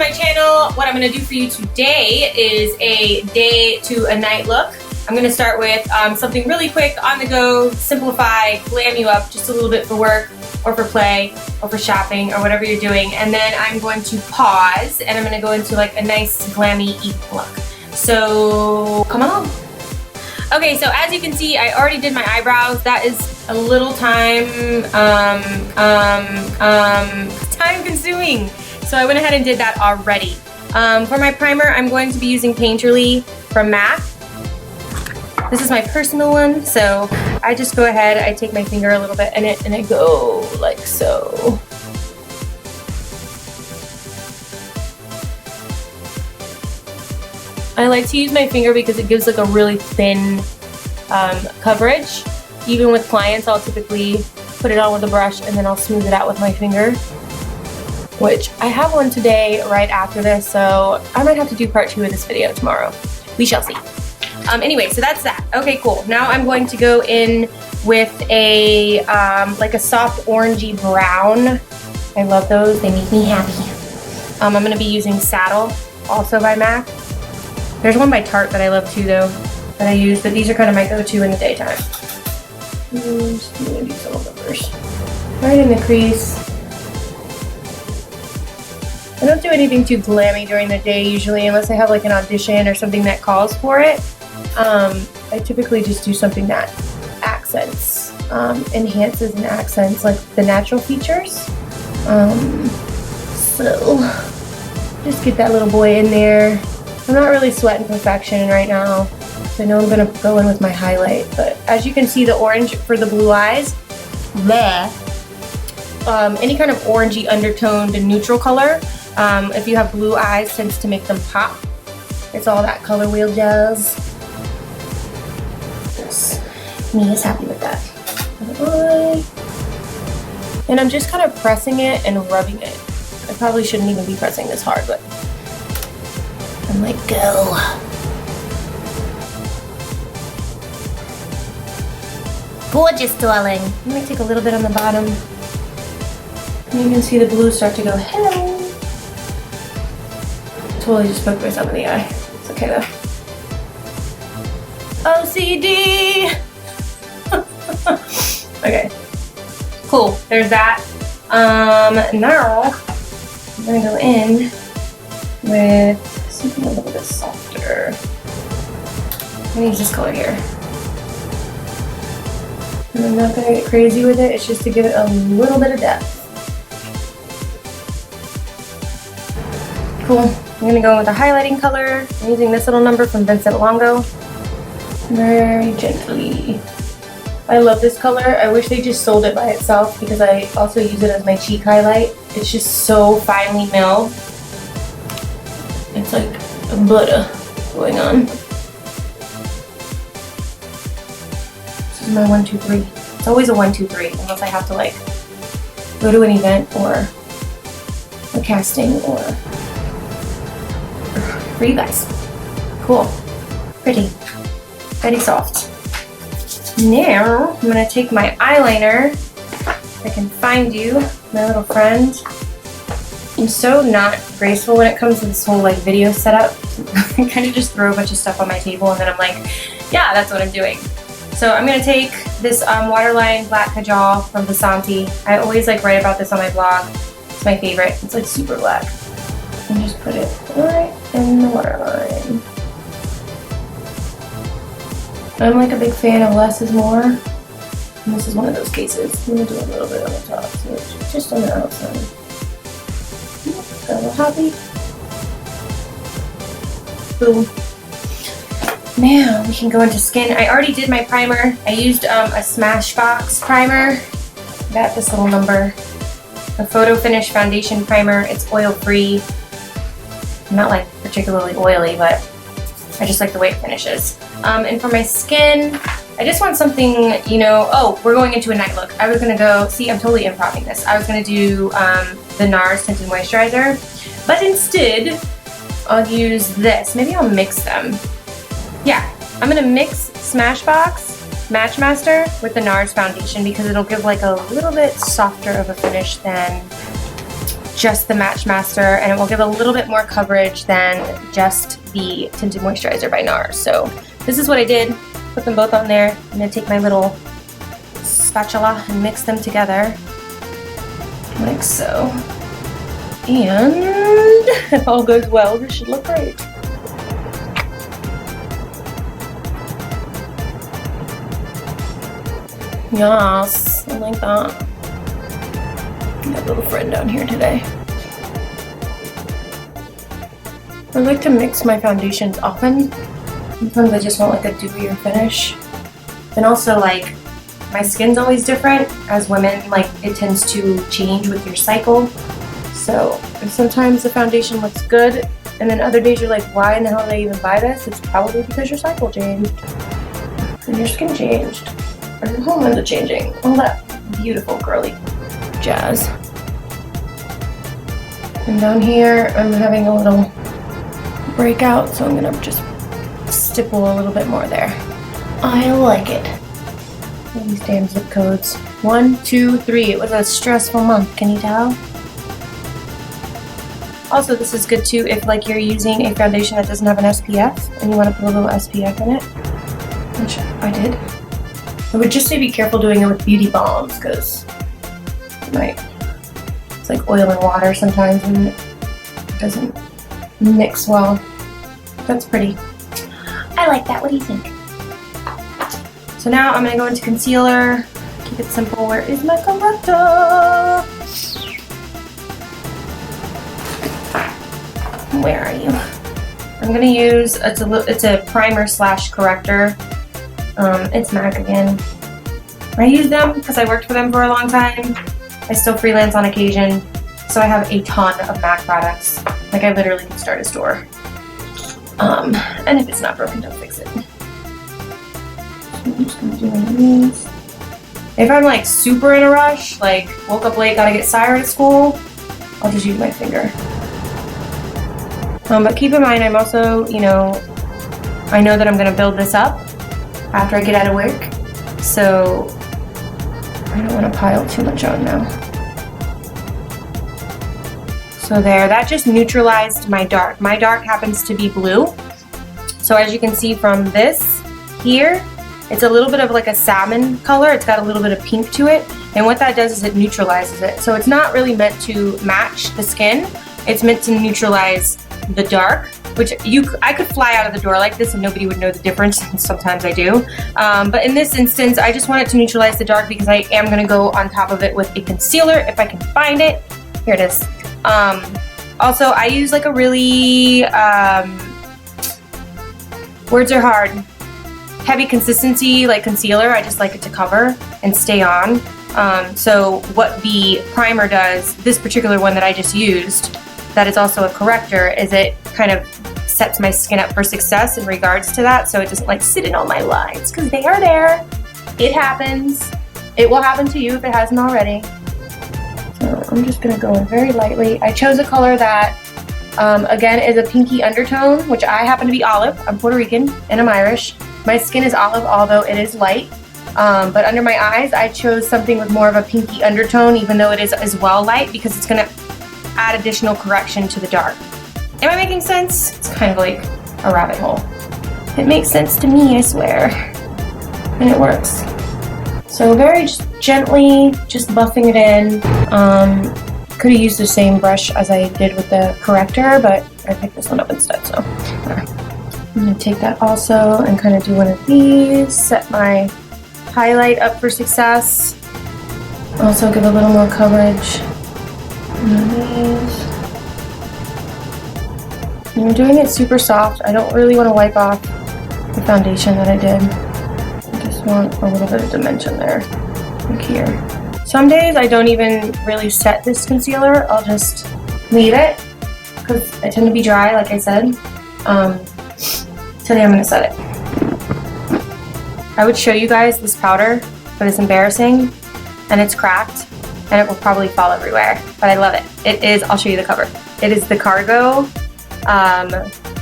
my channel. What I'm going to do for you today is a day to a night look. I'm going to start with something really quick, on the go, simplify, glam you up just a little bit for work or for play or for shopping or whatever you're doing. And then I'm going to pause and I'm going to go into like a nice glammy evening look. So come along. Okay, so as you can see, I already did my eyebrows. That is a little time consuming. So I went ahead and did that already. For my primer, I'm going to be using Painterly from MAC. This is my personal one, so I just go ahead, I take my finger a little bit in it, and I go like so. I like to use my finger because it gives like a really thin coverage. Even with clients, I'll typically put it on with a brush and then I'll smooth it out with my finger. Which I have one today right after this, so I might have to do part 2 of this video tomorrow. We shall see. Anyway, so that's that. Okay, cool. Now I'm going to go in with a like a soft orangey brown. I love those. They make me happy. I'm going to be using Saddle, also by MAC. There's one by Tarte that I love too, though, that I use, but these are kind of my go-to in the daytime. Just going to do some numbers. Right in the crease. I don't do anything too glammy during the day usually, unless I have like an audition or something that calls for it. I typically just do something that accents, enhances and accents like the natural features. So just get that little boy in there. I'm not really sweating perfection right now, so I know I'm gonna go in with my highlight, but as you can see, the orange for the blue eyes, there. Any kind of orangey undertoned and neutral color, if you have blue eyes, tends to make them pop. It's all that color wheel jazz. Yes. Me is happy with that. And I'm just kind of pressing it and rubbing it. I probably shouldn't even be pressing this hard, but I'm like, go. Gorgeous, darling. Let me take a little bit on the bottom. And you can see the blue start to go, hello. Totally just poked myself in the eye. It's okay though. OCD! Okay. Cool, there's that. Now, I'm gonna go in with something a little bit softer. I'm gonna use this color here. And I'm not gonna get crazy with it, it's just to give it a little bit of depth. Cool. I'm gonna go with a highlighting color. I'm using this little number from Vincent Longo. Very gently. I love this color. I wish they just sold it by itself because I also use it as my cheek highlight. It's just so finely milled. It's like butter going on. This is my 1, 2, 3. It's always a 1, 2, 3 unless I have to like go to an event or a casting or for you guys. Cool. Pretty. Very soft. Now, I'm going to take my eyeliner, if I can find you, my little friend. I'm so not graceful when it comes to this whole like video setup. I kind of just throw a bunch of stuff on my table and then I'm like, yeah, that's what I'm doing. So I'm going to take this waterline black kajal from Vasanti. I always like write about this on my blog. It's my favorite. It's like super black. And just put it right in the waterline. I'm like a big fan of less is more. And this is one of those cases. I'm going to do a little bit on the top, so it's just on the outside. Got a little happy. Boom. Now we can go into skin. I already did my primer. I used a Smashbox primer. Got this little number. The Photo Finish Foundation Primer. It's oil-free. Not like particularly oily, but I just like the way it finishes. And for my skin, I just want something, you know, oh, we're going into a night look. I was gonna go, see, I'm totally improvising this. I was gonna do the NARS Tinted Moisturizer, but instead, I'll use this. Maybe I'll mix them. Yeah, I'm gonna mix Smashbox Match Master with the NARS foundation because it'll give like a little bit softer of a finish than just the Match Master, and it will give a little bit more coverage than just the Tinted Moisturizer by NARS. So this is what I did. Put them both on there. I'm gonna take my little spatula and mix them together, like so. And if all goes well, this should look great. Yes, I like that. Got a little friend down here today. I like to mix my foundations often. Sometimes I just want like a dewier finish. And also, like, my skin's always different. As women, like, it tends to change with your cycle. So sometimes the foundation looks good, and then other days you're like, why in the hell did I even buy this? It's probably because your cycle changed, and your skin changed, or your hormones are changing. All that beautiful girly jazz. And down here, I'm having a little breakout, so I'm gonna just stipple a little bit more there. I like it. All these damn zip codes. 1, 2, 3. It was a stressful month, can you tell? Also, this is good too if like you're using a foundation that doesn't have an SPF and you want to put a little SPF in it, which I did. I would just say be careful doing it with beauty bombs because it's like oil and water sometimes and it doesn't mix well. That's pretty. I like that. What do you think? So now I'm going to go into concealer. Keep it simple. Where is my corrector? Where are you? I'm going to use, it's a primer slash corrector. It's MAC again. I use them because I worked for them for a long time. I still freelance on occasion. So I have a ton of MAC products. Like I literally can start a store. And if it's not broken, don't fix it. So I'm just going to do one of these. If I'm like super in a rush, like woke up late, gotta get Syra to school, I'll just use my finger. But keep in mind, I'm also, you know, I know that I'm going to build this up after I get out of work, so I don't want to pile too much on now. So there, that just neutralized my dark. My dark happens to be blue. So as you can see from this here, it's a little bit of like a salmon color. It's got a little bit of pink to it. And what that does is it neutralizes it. So it's not really meant to match the skin. It's meant to neutralize the dark, which I could fly out of the door like this and nobody would know the difference, and sometimes I do. But in this instance, I just want it to neutralize the dark because I am gonna go on top of it with a concealer if I can find it. Here it is. Also, I use like a really, words are hard, heavy consistency like concealer. I just like it to cover and stay on. So what the primer does, this particular one that I just used, that is also a corrector, is it kind of sets my skin up for success in regards to that, so it doesn't like sit in all my lines, because they are there. It happens. It will happen to you if it hasn't already. So I'm just gonna go in very lightly. I chose a color that, again, is a pinky undertone, which I happen to be olive. I'm Puerto Rican and I'm Irish. My skin is olive, although it is light. But under my eyes, I chose something with more of a pinky undertone, even though it is as well light, because it's gonna add additional correction to the dark. Am I making sense? It's kind of like a rabbit hole. It makes sense to me, I swear. And it works. So very just gently, just buffing it in. Could have used the same brush as I did with the corrector, but I picked this one up instead, so. I'm gonna take that also and kind of do one of these, set my highlight up for success. Also give a little more coverage. And I'm doing it super soft. I don't really want to wipe off the foundation that I did. I just want a little bit of dimension there, like here. Some days I don't even really set this concealer. I'll just leave it because I tend to be dry, like I said. Today I'm going to set it. I would show you guys this powder, but it's embarrassing and it's cracked. And it will probably fall everywhere, but I love it. It is, I'll show you the cover. It is the Cargo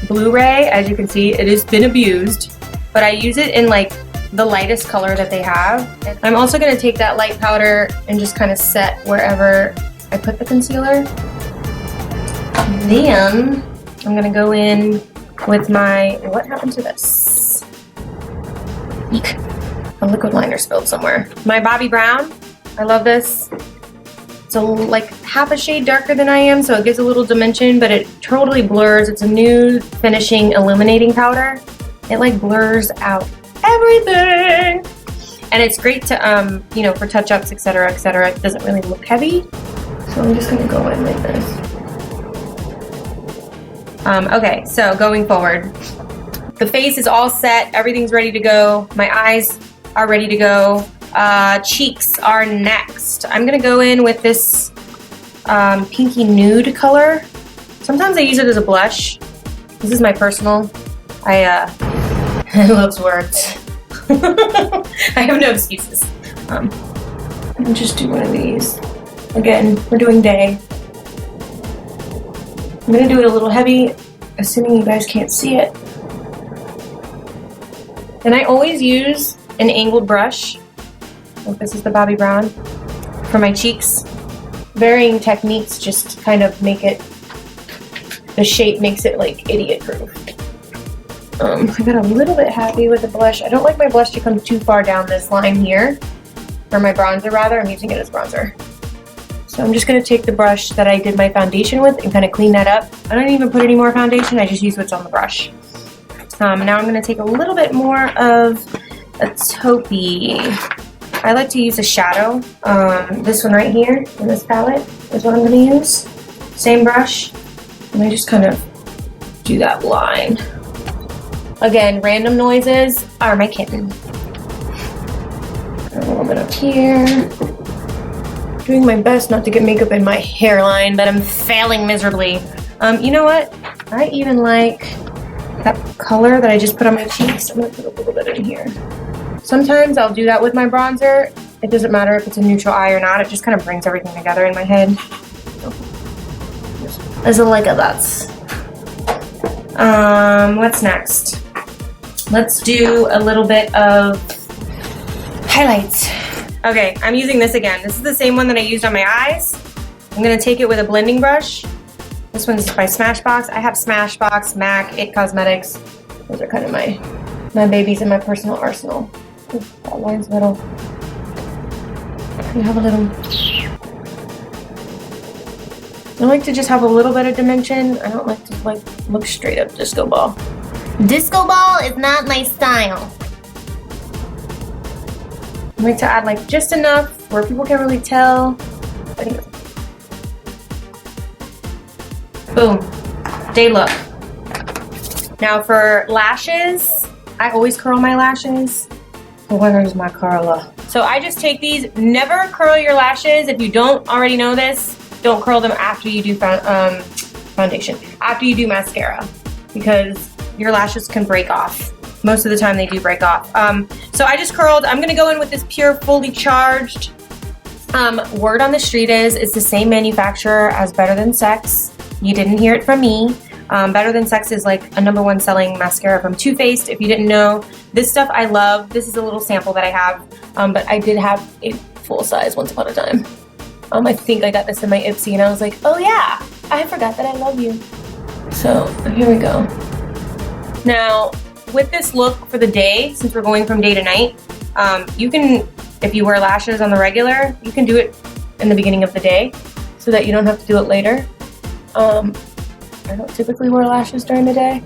Blu-ray. As you can see, it has been abused, but I use it in like the lightest color that they have. I'm also gonna take that light powder and just kind of set wherever I put the concealer. Then I'm gonna go in with my, what happened to this? Eek. A liquid liner spilled somewhere. My Bobbi Brown, I love this. It's like half a shade darker than I am, so it gives a little dimension, but it totally blurs. It's a new finishing illuminating powder. It like blurs out everything. And it's great to, you know, for touch-ups, etc., etc. It doesn't really look heavy. So I'm just gonna go in like this. Okay, so going forward. The face is all set, everything's ready to go. My eyes are ready to go. Cheeks are next. I'm gonna go in with this pinky nude color. Sometimes I use it as a blush. This is my personal. I love words. I have no excuses. I'll just do one of these. Again, we're doing day. I'm gonna do it a little heavy, assuming you guys can't see it. And I always use an angled brush. Like this is the Bobbi Brown for my cheeks. Varying techniques just kind of make it, the shape makes it like idiot proof. I got a little bit happy with the blush. I don't like my blush to come too far down this line here, or my bronzer rather. I'm using it as bronzer. So I'm just gonna take the brush that I did my foundation with and kind of clean that up. I don't even put any more foundation, I just use what's on the brush. Now I'm gonna take a little bit more of a taupey. I like to use a shadow. This one right here in this palette is what I'm gonna use. Same brush, and I just kind of do that line. Again, random noises are my kitten. A little bit up here. Doing my best not to get makeup in my hairline, but I'm failing miserably. You know what? I even like that color that I just put on my cheeks. I'm gonna put a little bit in here. Sometimes I'll do that with my bronzer. It doesn't matter if it's a neutral eye or not. It just kind of brings everything together in my head. As a like a that's. What's next? Let's do a little bit of highlights. Okay, I'm using this again. This is the same one that I used on my eyes. I'm gonna take it with a blending brush. This one's by Smashbox. I have Smashbox, MAC, IT Cosmetics. Those are kind of my babies in my personal arsenal. Ooh, that line's little. You have a little. I like to just have a little bit of dimension. I don't like to look straight up disco ball. Disco ball is not my style. I like to add like just enough where people can't really tell. Boom, day look. Now for lashes, I always curl my lashes. Where's my curler? So I just take these, never curl your lashes. If you don't already know this, don't curl them after you do foundation, after you do mascara, because your lashes can break off. Most of the time they do break off. So I just curled. I'm gonna go in with this Pure Fully Charged. Word on the street is it's the same manufacturer as Better Than Sex. You didn't hear it from me. Better Than Sex is like a #1 selling mascara from Too Faced. If you didn't know, this stuff I love. This is a little sample that I have, but I did have a full size once upon a time. I think I got this in my Ipsy and I was like, oh yeah, I forgot that I love you. So here we go. Now, with this look for the day, since we're going from day to night, you can, if you wear lashes on the regular, you can do it in the beginning of the day so that you don't have to do it later. I don't typically wear lashes during the day,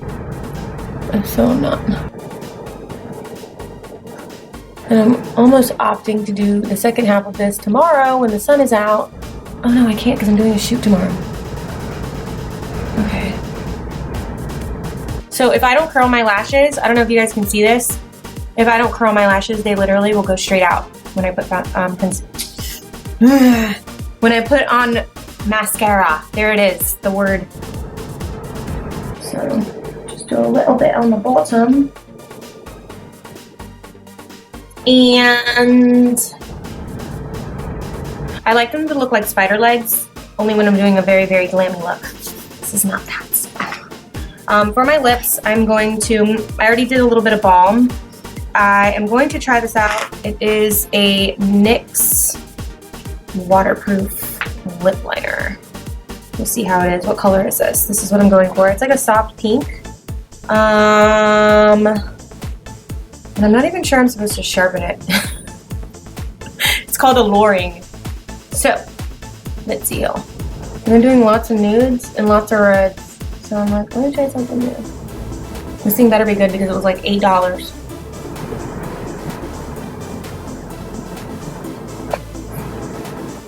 so I'm not. And I'm almost opting to do the second half of this tomorrow when the sun is out. Oh no, I can't because I'm doing a shoot tomorrow. Okay. So if I don't curl my lashes, I don't know if you guys can see this. If I don't curl my lashes, they literally will go straight out when I put when I put on mascara. There it is, the word. So just do a little bit on the bottom. And I like them to look like spider legs, only when I'm doing a very, very glammy look. This is not that. For my lips, I'm going to, I already did a little bit of balm. I am going to try this out. It is a NYX waterproof lip liner. We'll see how it is. What color is this? This is what I'm going for. It's like a soft pink. And I'm not even sure I'm supposed to sharpen it. It's called alluring. So, let's see here. And I'm doing lots of nudes and lots of reds. So I'm like, let me try something new. This thing better be good because it was like $8.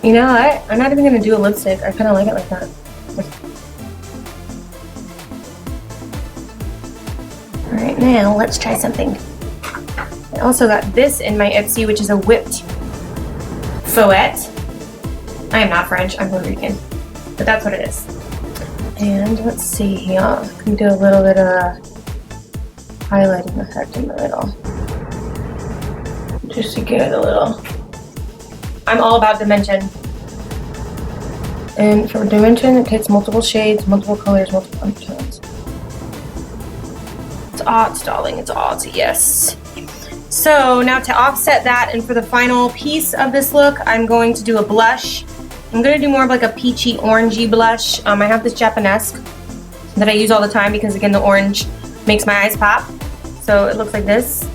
You know what? I'm not even gonna do a lipstick. I kind of like it like that. Alright, now let's try something. I also got this in my Ipsy, which is a whipped fouette. I am not French, I'm Puerto Rican. But that's what it is. And let's see here. I can do a little bit of highlighting effect in the middle. Just to get it a little. I'm all about dimension. And for dimension, it takes multiple shades, multiple colors, multiple undertones. It's art, darling, it's art, yes. So now to offset that, and for the final piece of this look, I'm going to do a blush. I'm going to do more of like a peachy, orangey blush. I have this Japanesque that I use all the time because, again, the orange makes my eyes pop. So it looks like this.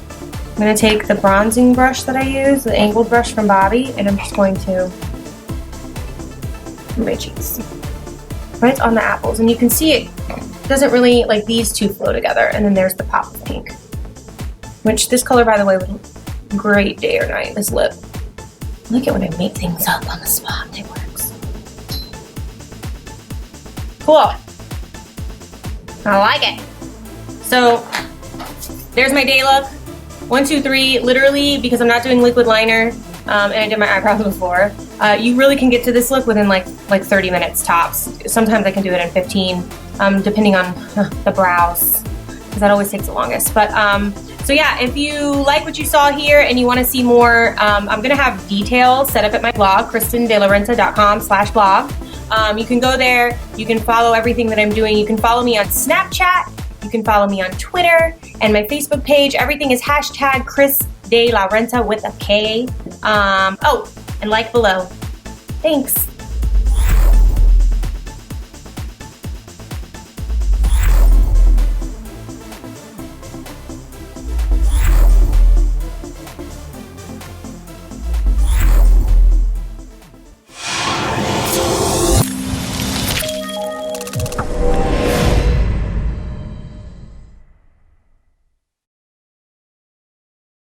I'm going to take the bronzing brush that I use, the angled brush from Bobbi, and I'm just going to my cheeks. Right on the apples. And you can see it doesn't really, like, these two flow together. And then there's the pop of pink. Which this color, by the way, would look great day or night, this lip. I like it when I make things up on the spot. It works. Cool. I like it. So, there's my day look. 1, 2, 3, literally, because I'm not doing liquid liner, and I did my eyebrows before, you really can get to this look within like 30 minutes tops. Sometimes I can do it in 15, depending on the brows, because that always takes the longest. But, so yeah, if you like what you saw here and you want to see more, I'm going to have details set up at my blog, KristenDeLaRenta.com/blog. You can go there, you can follow everything that I'm doing. You can follow me on Snapchat, you can follow me on Twitter, and my Facebook page. Everything is hashtag KrisDeLaRenta with a K. Oh, and like below. Thanks.